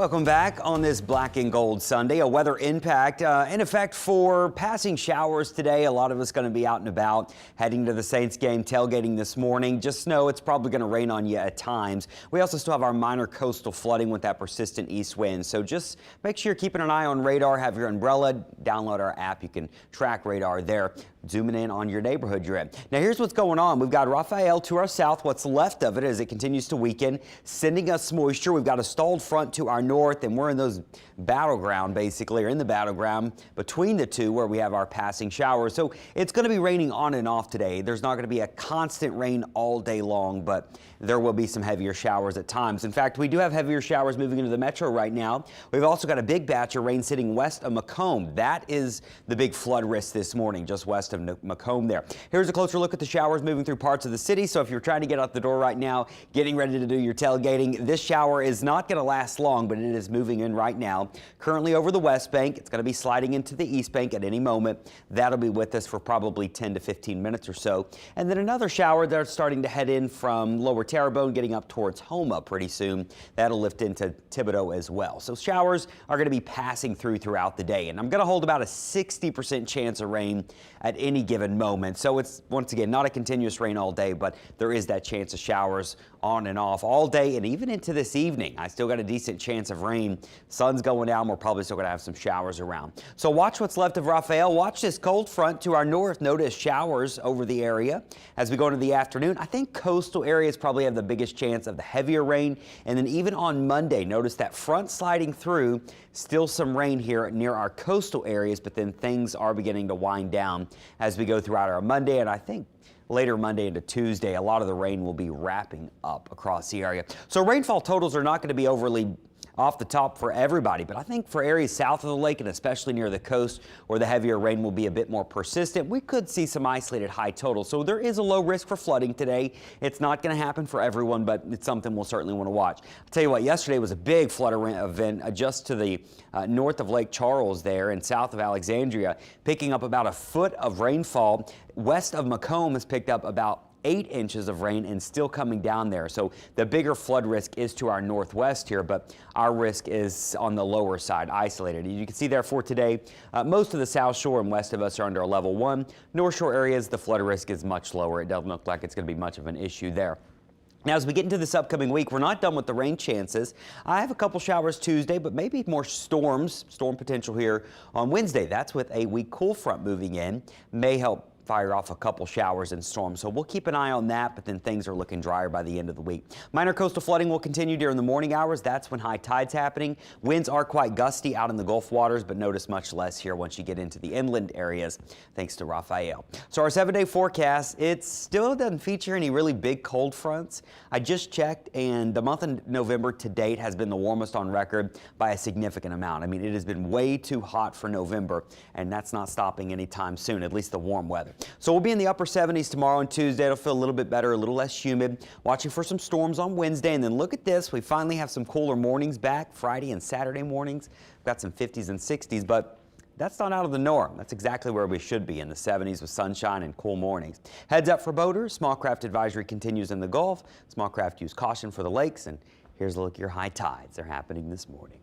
Welcome back on this black and gold Sunday. A weather impact in effect for passing showers today. A lot of us going to be out and about heading to the Saints game, tailgating this morning. Just know it's probably going to rain on you at times. We also still have our minor coastal flooding with that persistent east wind. So just make sure you're keeping an eye on radar. Have your umbrella. Download our app. You can track radar there. Zooming in on your neighborhood you're in. Now here's what's going on. We've got Rafael to our south. What's left of it as it continues to weaken, sending us moisture. We've got a stalled front to our north, and we're in those battleground basically, or in the battleground between the two where we have our passing showers. So it's going to be raining on and off today. There's not going to be a constant rain all day long, but there will be some heavier showers at times. In fact, we do have heavier showers moving into the metro right now. We've also got a big batch of rain sitting west of Macomb. That is the big flood risk this morning, just west of Macomb there. Here's a closer look at the showers moving through parts of the city. So if you're trying to get out the door right now, getting ready to do your tailgating, this shower is not going to last long, but it is moving in right now. Currently over the west bank. It's going to be sliding into the east bank at any moment. That'll be with us for probably 10 to 15 minutes or so. And then another shower that's starting to head in from lower Terrebonne, getting up towards Homa pretty soon. That'll lift into Thibodaux as well. So showers are going to be passing throughout the day. And I'm going to hold about a 60% chance of rain at any given moment. So it's, once again, not a continuous rain all day, but there is that chance of showers on and off all day and even into this evening. I still got a decent chance of rain. Sun's going down. We're probably still going to have some showers around. So watch what's left of Rafael. Watch this cold front to our north. Notice showers over the area as we go into the afternoon. I think coastal areas probably have the biggest chance of the heavier rain. And then even on Monday, notice that front sliding through. Still some rain here near our coastal areas, but then things are beginning to wind down as we go throughout our Monday. And I think later Monday into Tuesday, a lot of the rain will be wrapping up across the area. So rainfall totals are not going to be overly off the top for everybody, but I think for areas south of the lake and especially near the coast where the heavier rain will be a bit more persistent, we could see some isolated high totals. So there is a low risk for flooding today. It's not going to happen for everyone, but it's something we'll certainly want to watch. I'll tell you what, yesterday was a big flood event just to the north of Lake Charles there and south of Alexandria, picking up about a foot of rainfall. West of Macomb has picked up about 8 inches of rain and still coming down there. So the bigger flood risk is to our northwest here, but our risk is on the lower side, isolated. You can see there for today, most of the South Shore and west of us are under a level 1. North Shore areas, the flood risk is much lower. It doesn't look like it's going to be much of an issue there. Now, as we get into this upcoming week, we're not done with the rain chances. I have a couple showers Tuesday, but maybe more storm potential here on Wednesday. That's with a weak cool front moving in. May help fire off a couple showers and storms. So we'll keep an eye on that, but then things are looking drier by the end of the week. Minor coastal flooding will continue during the morning hours. That's when high tide's happening. Winds are quite gusty out in the Gulf waters, but notice much less here once you get into the inland areas, thanks to Rafael. So our 7-day forecast, it still doesn't feature any really big cold fronts. I just checked, and the month of November to date has been the warmest on record by a significant amount. I mean, it has been way too hot for November, and that's not stopping anytime soon, at least the warm weather. So we'll be in the upper 70s tomorrow and Tuesday. It'll feel a little bit better, a little less humid. Watching for some storms on Wednesday. And then look at this. We finally have some cooler mornings back, Friday and Saturday mornings. We've got some 50s and 60s, but that's not out of the norm. That's exactly where we should be, in the 70s with sunshine and cool mornings. Heads up for boaters. Small craft advisory continues in the Gulf. Small craft use caution for the lakes. And here's a look at your high tides. They're happening this morning.